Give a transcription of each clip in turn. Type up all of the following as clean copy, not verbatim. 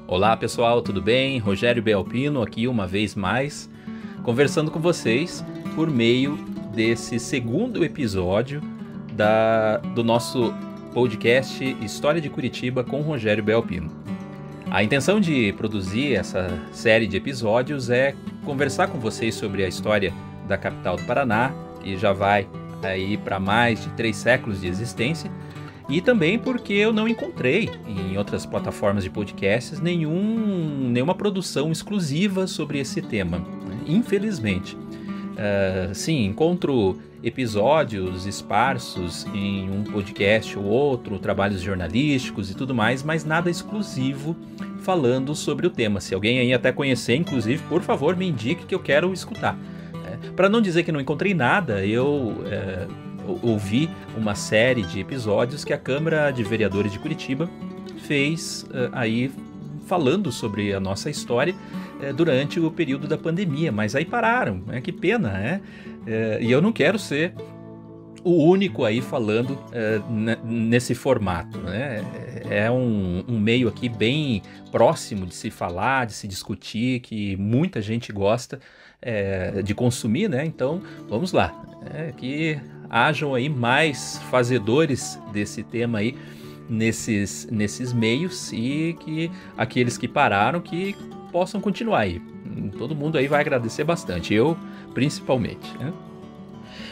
Olá pessoal, tudo bem? Rogério Belpino aqui uma vez mais, conversando com vocês por meio desse segundo episódio do nosso podcast História de Curitiba com Rogério Belpino. A intenção de produzir essa série de episódios é conversar com vocês sobre a história da capital do Paraná, que já vai aí para mais de 3 séculos de existência, e também porque eu não encontrei em outras plataformas de podcasts nenhuma produção exclusiva sobre esse tema, infelizmente. Sim, encontro episódios esparsos em um podcast ou outro, trabalhos jornalísticos e tudo mais, mas nada exclusivo falando sobre o tema. Se alguém aí até conhecer, inclusive, por favor, me indique que eu quero escutar. Para não dizer que não encontrei nada, eu ouvi uma série de episódios que a Câmara de Vereadores de Curitiba fez aí falando sobre a nossa história durante o período da pandemia, mas aí pararam, que pena, né? E eu não quero ser o único aí falando nesse formato, né? É um meio aqui bem próximo de se falar, de se discutir, que muita gente gosta de consumir, né? Então, vamos lá, que hajam aí mais fazedores desse tema aí nesses meios e que aqueles que pararam que possam continuar aí. Todo mundo aí vai agradecer bastante, eu principalmente, né?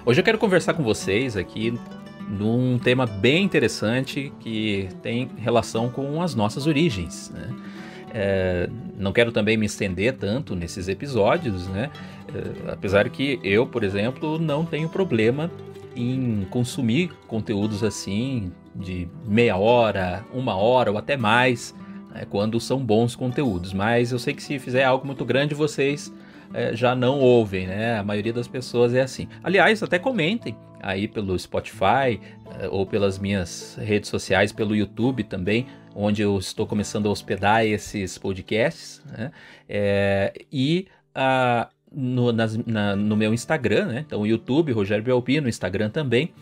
Hoje eu quero conversar com vocês aqui num tema bem interessante que tem relação com as nossas origens, né? Não quero também me estender tanto nesses episódios, né? Apesar que eu, por exemplo, não tenho problema em consumir conteúdos assim de meia hora, 1 hora ou até mais, quando são bons conteúdos. Mas eu sei que se fizer algo muito grande, vocês já não ouvem, né? A maioria das pessoas é assim. Aliás, até comentem aí pelo Spotify ou pelas minhas redes sociais, pelo YouTube também, onde eu estou começando a hospedar esses podcasts, né? No meu Instagram, né? Então, YouTube, Rogério Belpino, no Instagram também,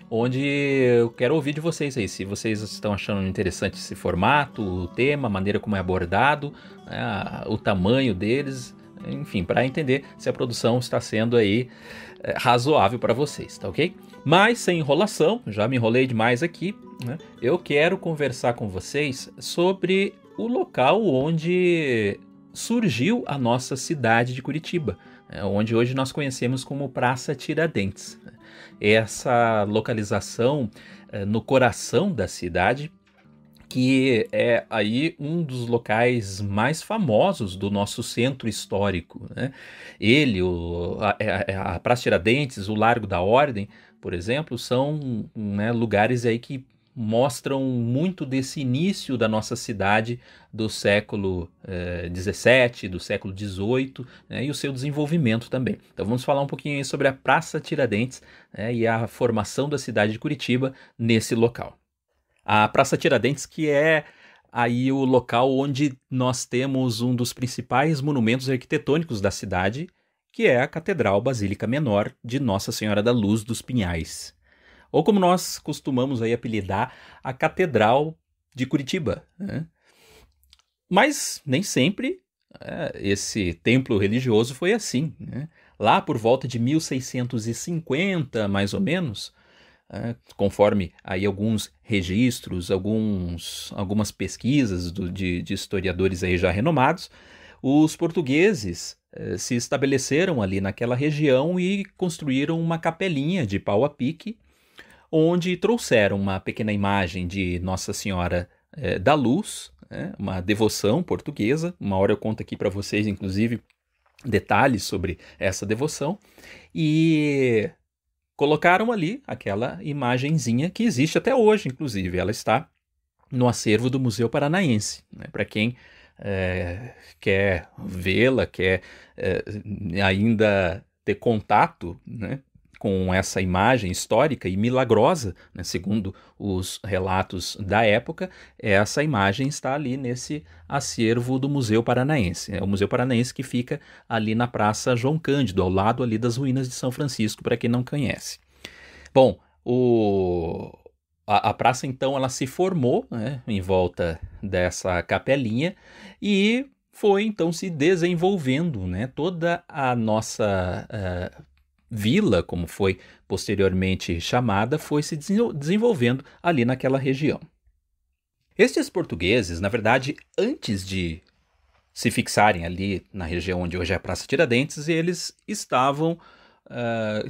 onde eu quero ouvir de vocês aí, se vocês estão achando interessante esse formato, o tema, a maneira como é abordado, né? O tamanho deles, enfim, para entender se a produção está sendo aí razoável para vocês, tá ok? Mas sem enrolação, já me enrolei demais aqui, né? Eu quero conversar com vocês sobre o local onde surgiu a nossa cidade de Curitiba, onde hoje nós conhecemos como Praça Tiradentes. Essa localização no coração da cidade, que é aí um dos locais mais famosos do nosso centro histórico, né? Ele, a Praça Tiradentes, o Largo da Ordem, por exemplo, são, né, lugares aí que mostram muito desse início da nossa cidade do século XVII, do século XVIII, né, e o seu desenvolvimento também. Então vamos falar um pouquinho aí sobre a Praça Tiradentes, né, e a formação da cidade de Curitiba nesse local. A Praça Tiradentes, que é aí o local onde nós temos um dos principais monumentos arquitetônicos da cidade, que é a Catedral Basílica Menor de Nossa Senhora da Luz dos Pinhais. Ou como nós costumamos aí apelidar, a Catedral de Curitiba, né? Mas nem sempre esse templo religioso foi assim, né? Lá por volta de 1650, mais ou menos, conforme aí alguns registros, algumas pesquisas de historiadores aí já renomados, os portugueses se estabeleceram ali naquela região e construíram uma capelinha de pau a pique, onde trouxeram uma pequena imagem de Nossa Senhora da Luz, uma devoção portuguesa. Uma hora eu conto aqui para vocês, inclusive, detalhes sobre essa devoção, e colocaram ali aquela imagenzinha que existe até hoje, inclusive. Ela está no acervo do Museu Paranaense, né? Para quem quer vê-la, quer ainda ter contato, né, com essa imagem histórica e milagrosa, né, segundo os relatos da época, essa imagem está ali nesse acervo do Museu Paranaense. É o Museu Paranaense que fica ali na Praça João Cândido, ao lado ali das ruínas de São Francisco, para quem não conhece. Bom, a praça, então, ela se formou, né, em volta dessa capelinha e foi, então, se desenvolvendo, né, toda a nossa vila, como foi posteriormente chamada, foi se desenvolvendo ali naquela região. Estes portugueses, na verdade, antes de se fixarem ali na região onde hoje é a Praça Tiradentes, eles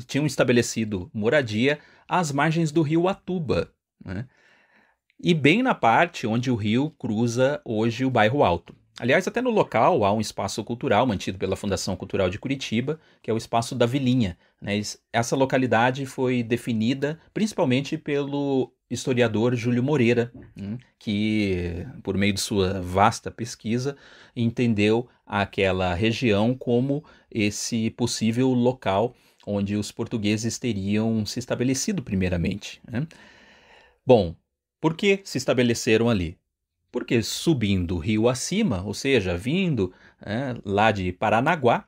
tinham estabelecido moradia às margens do rio Atuba, né? E bem na parte onde o rio cruza hoje o Bairro Alto. Aliás, até no local há um espaço cultural mantido pela Fundação Cultural de Curitiba, que é o Espaço da Vilinha, né? Essa localidade foi definida principalmente pelo historiador Júlio Moreira, que, por meio de sua vasta pesquisa, entendeu aquela região como esse possível local onde os portugueses teriam se estabelecido primeiramente, né? Bom, por que se estabeleceram ali? Porque subindo o rio acima, ou seja, vindo lá de Paranaguá,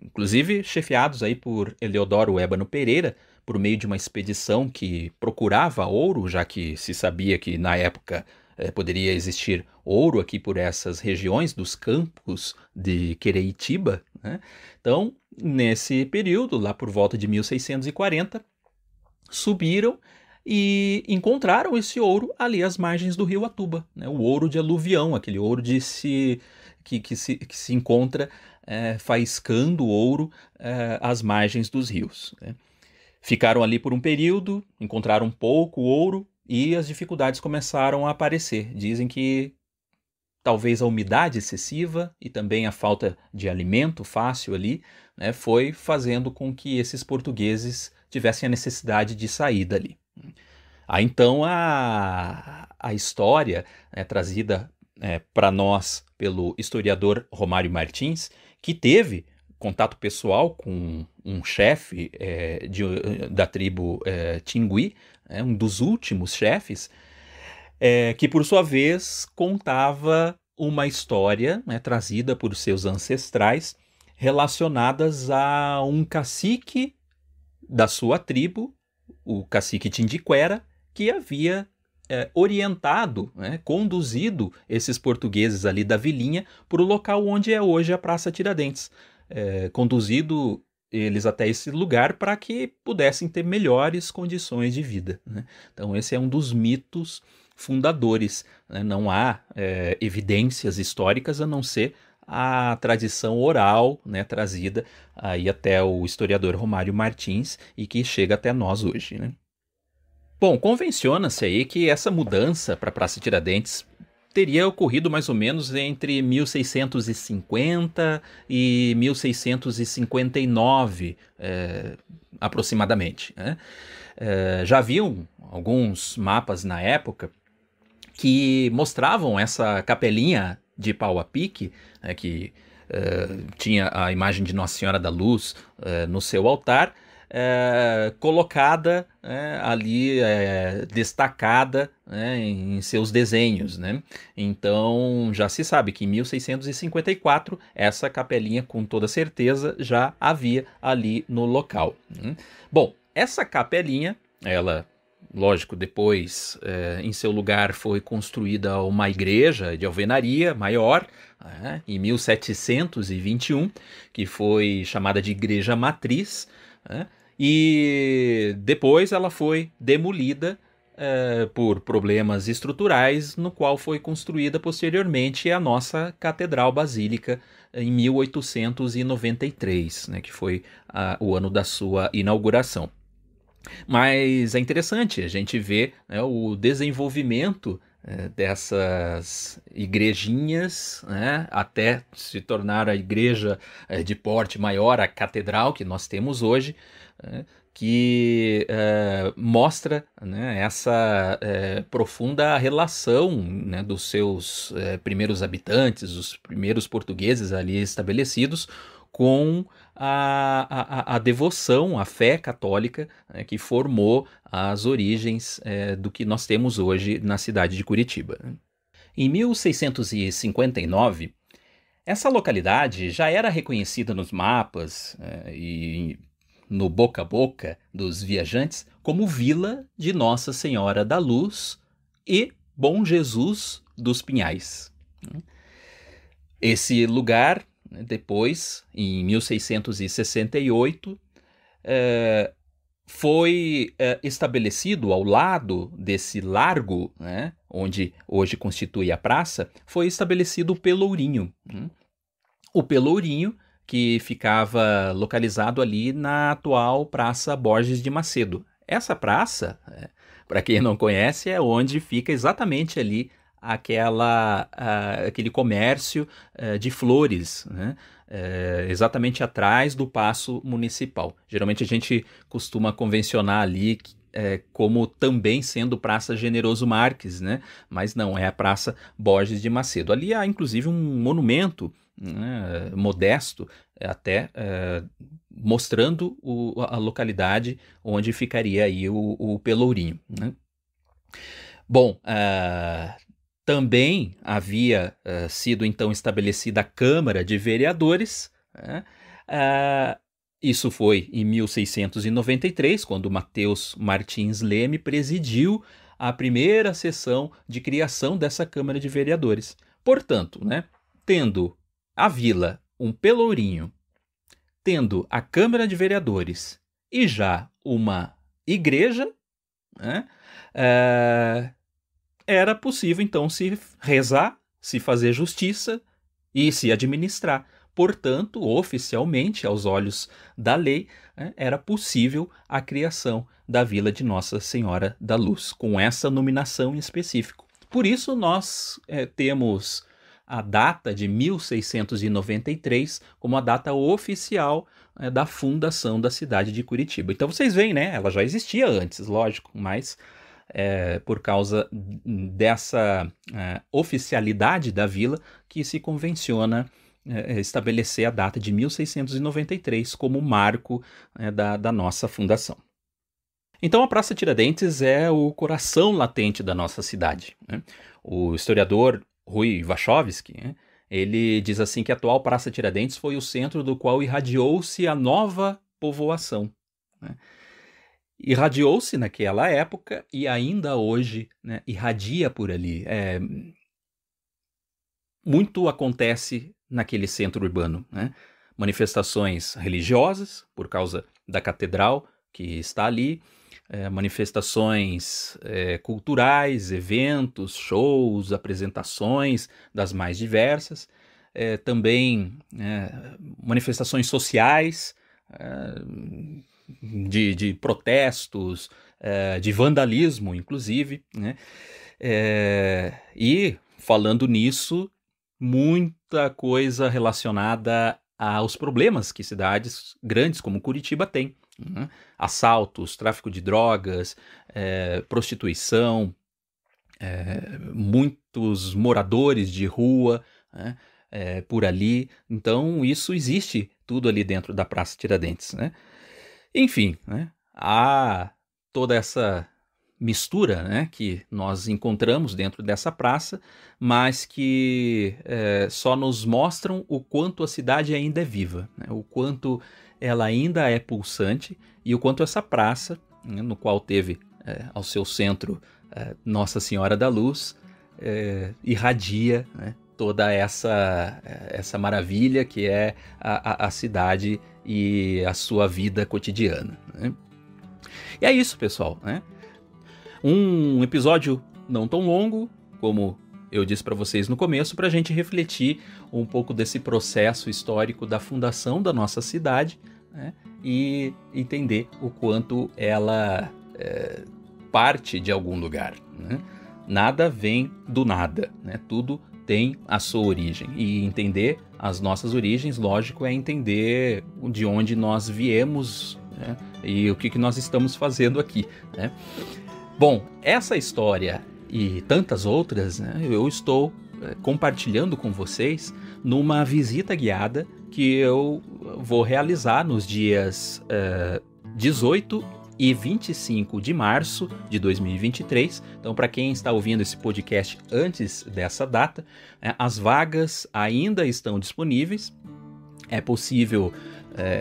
inclusive chefiados aí por Eleodoro Ébano Pereira, por meio de uma expedição que procurava ouro, já que se sabia que na época poderia existir ouro aqui por essas regiões dos campos de Quereitiba, né? Então, nesse período, lá por volta de 1640, subiram e encontraram esse ouro ali às margens do rio Atuba, né? O ouro de aluvião, aquele ouro que se encontra faiscando ouro às margens dos rios, né? Ficaram ali por um período, encontraram pouco ouro e as dificuldades começaram a aparecer. Dizem que talvez a umidade excessiva e também a falta de alimento fácil ali, né, foi fazendo com que esses portugueses tivessem a necessidade de sair dali. Há então a história trazida para nós pelo historiador Romário Martins, que teve contato pessoal com um chefe da tribo Tingui, um dos últimos chefes, que por sua vez contava uma história trazida por seus ancestrais relacionadas a um cacique da sua tribo, o cacique Tindiquera, que havia orientado, conduzido esses portugueses ali da vilinha para o local onde é hoje a Praça Tiradentes, conduzido eles até esse lugar para que pudessem ter melhores condições de vida, né? Então esse é um dos mitos fundadores, né? Não há evidências históricas a não ser a tradição oral, né, trazida aí até o historiador Romário Martins e que chega até nós hoje, né? Bom, convenciona-se aí que essa mudança para a Praça Tiradentes teria ocorrido mais ou menos entre 1650 e 1659, aproximadamente, né? Já haviam alguns mapas na época que mostravam essa capelinha de pau a pique, que tinha a imagem de Nossa Senhora da Luz no seu altar, colocada ali, destacada em seus desenhos, né? Então já se sabe que em 1654 essa capelinha com toda certeza já havia ali no local. Bom, essa capelinha, ela, lógico, depois em seu lugar foi construída uma igreja de alvenaria maior, em 1721, que foi chamada de Igreja Matriz, e depois ela foi demolida por problemas estruturais, no qual foi construída posteriormente a nossa Catedral Basílica em 1893, né, que foi o ano da sua inauguração. Mas é interessante a gente ver o desenvolvimento dessas igrejinhas, até se tornar a igreja de porte maior, a catedral que nós temos hoje, que mostra essa profunda relação dos seus primeiros habitantes, os primeiros portugueses ali estabelecidos, com a devoção, a fé católica que formou as origens do que nós temos hoje na cidade de Curitiba. Em 1659, essa localidade já era reconhecida nos mapas e no boca a boca dos viajantes como Vila de Nossa Senhora da Luz e Bom Jesus dos Pinhais. Esse lugar, depois, em 1668, foi estabelecido ao lado desse largo, né, onde hoje constitui a praça, foi estabelecido o Pelourinho. O Pelourinho, que ficava localizado ali na atual Praça Borges de Macedo. Essa praça, para quem não conhece, é onde fica exatamente ali aquele comércio de flores, né? Exatamente atrás do Paço Municipal. Geralmente a gente costuma convencionar ali como também sendo Praça Generoso Marques, né? Mas não, é a Praça Borges de Macedo. Ali há inclusive um monumento, né, modesto, até mostrando a localidade onde ficaria aí o Pelourinho, né? Bom, também havia sido então estabelecida a Câmara de Vereadores, né? Isso foi em 1693, quando Mateus Martins Leme presidiu a primeira sessão de criação dessa Câmara de Vereadores. Portanto, né, tendo a vila um Pelourinho, tendo a Câmara de Vereadores e já uma igreja, né, era possível então se rezar, se fazer justiça e se administrar. Portanto, oficialmente, aos olhos da lei, era possível a criação da Vila de Nossa Senhora da Luz, com essa nominação em específico. Por isso, nós temos a data de 1693 como a data oficial da fundação da cidade de Curitiba. Então vocês veem, né? Ela já existia antes, lógico, mas por causa dessa oficialidade da vila que se convenciona estabelecer a data de 1693 como marco da nossa fundação. Então a Praça Tiradentes é o coração latente da nossa cidade, né? O historiador Rui Wachowski, né, ele diz assim que a atual Praça Tiradentes foi o centro do qual irradiou-se a nova povoação, né? Irradiou-se naquela época e ainda hoje, né, irradia por ali. Muito acontece naquele centro urbano, né? Manifestações religiosas, por causa da catedral que está ali, manifestações culturais, eventos, shows, apresentações das mais diversas, também manifestações sociais, de protestos, de vandalismo, inclusive, né? E falando nisso, muita coisa relacionada aos problemas que cidades grandes como Curitiba têm, né? Assaltos, tráfico de drogas, prostituição, muitos moradores de rua, né, por ali. Então isso existe tudo ali dentro da Praça Tiradentes, né? Enfim, né, há toda essa mistura, né, que nós encontramos dentro dessa praça, mas que só nos mostram o quanto a cidade ainda é viva, né, o quanto ela ainda é pulsante e o quanto essa praça, né, no qual teve ao seu centro Nossa Senhora da Luz, irradia, né, toda essa maravilha que é a cidade e a sua vida cotidiana, né? E é isso, pessoal, né? Um episódio não tão longo, como eu disse para vocês no começo, para a gente refletir um pouco desse processo histórico da fundação da nossa cidade, né? E entender o quanto ela parte de algum lugar, né? Nada vem do nada, né? Tudo tem a sua origem. E entender as nossas origens, lógico, é entender de onde nós viemos, né? E o que nós estamos fazendo aqui, né? Bom, essa história e tantas outras, né, eu estou compartilhando com vocês numa visita guiada que eu vou realizar nos dias 18 e 25 de março de 2023. Então, para quem está ouvindo esse podcast antes dessa data, as vagas ainda estão disponíveis. É possível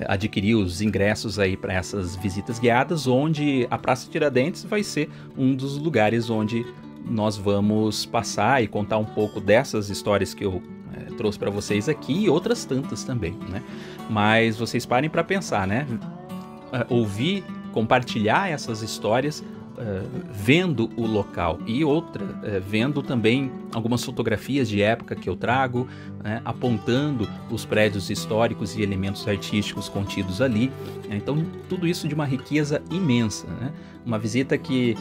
adquirir os ingressos aí para essas visitas guiadas, onde a Praça Tiradentes vai ser um dos lugares onde nós vamos passar e contar um pouco dessas histórias que eu trouxe para vocês aqui e outras tantas também, né? Mas vocês parem para pensar, né? Ouvir, compartilhar essas histórias vendo o local e vendo também algumas fotografias de época que eu trago, né, apontando os prédios históricos e elementos artísticos contidos ali. Então tudo isso de uma riqueza imensa, né? Uma visita que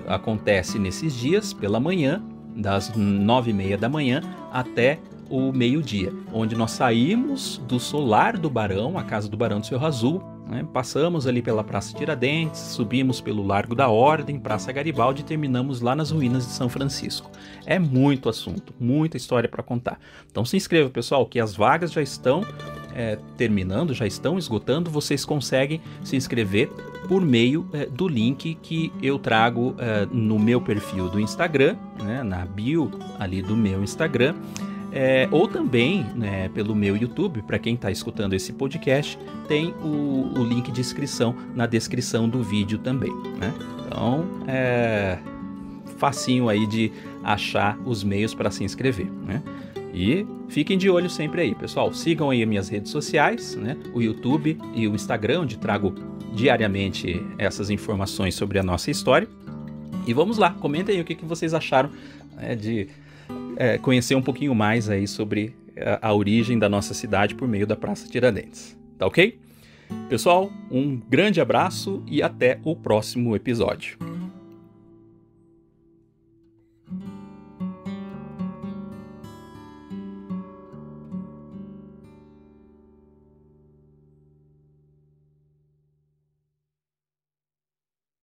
acontece nesses dias pela manhã, das 9h30 da manhã até o meio-dia, onde nós saímos do solar do Barão, a casa do Barão do Cerro Azul, né? Passamos ali pela Praça Tiradentes, subimos pelo Largo da Ordem, Praça Garibaldi e terminamos lá nas ruínas de São Francisco. É muito assunto, muita história para contar. Então se inscreva, pessoal, que as vagas já estão terminando, já estão esgotando. Vocês conseguem se inscrever por meio do link que eu trago no meu perfil do Instagram, né, na bio ali do meu Instagram. Ou também, né, pelo meu YouTube. Para quem está escutando esse podcast, tem o link de inscrição na descrição do vídeo também, né? Então, facinho aí de achar os meios para se inscrever, né? E fiquem de olho sempre aí, pessoal. Sigam aí as minhas redes sociais, né? O YouTube e o Instagram, onde trago diariamente essas informações sobre a nossa história. E vamos lá, comentem aí o que vocês acharam de conhecer um pouquinho mais aí sobre a origem da nossa cidade por meio da Praça Tiradentes. Tá ok? Pessoal, um grande abraço e até o próximo episódio.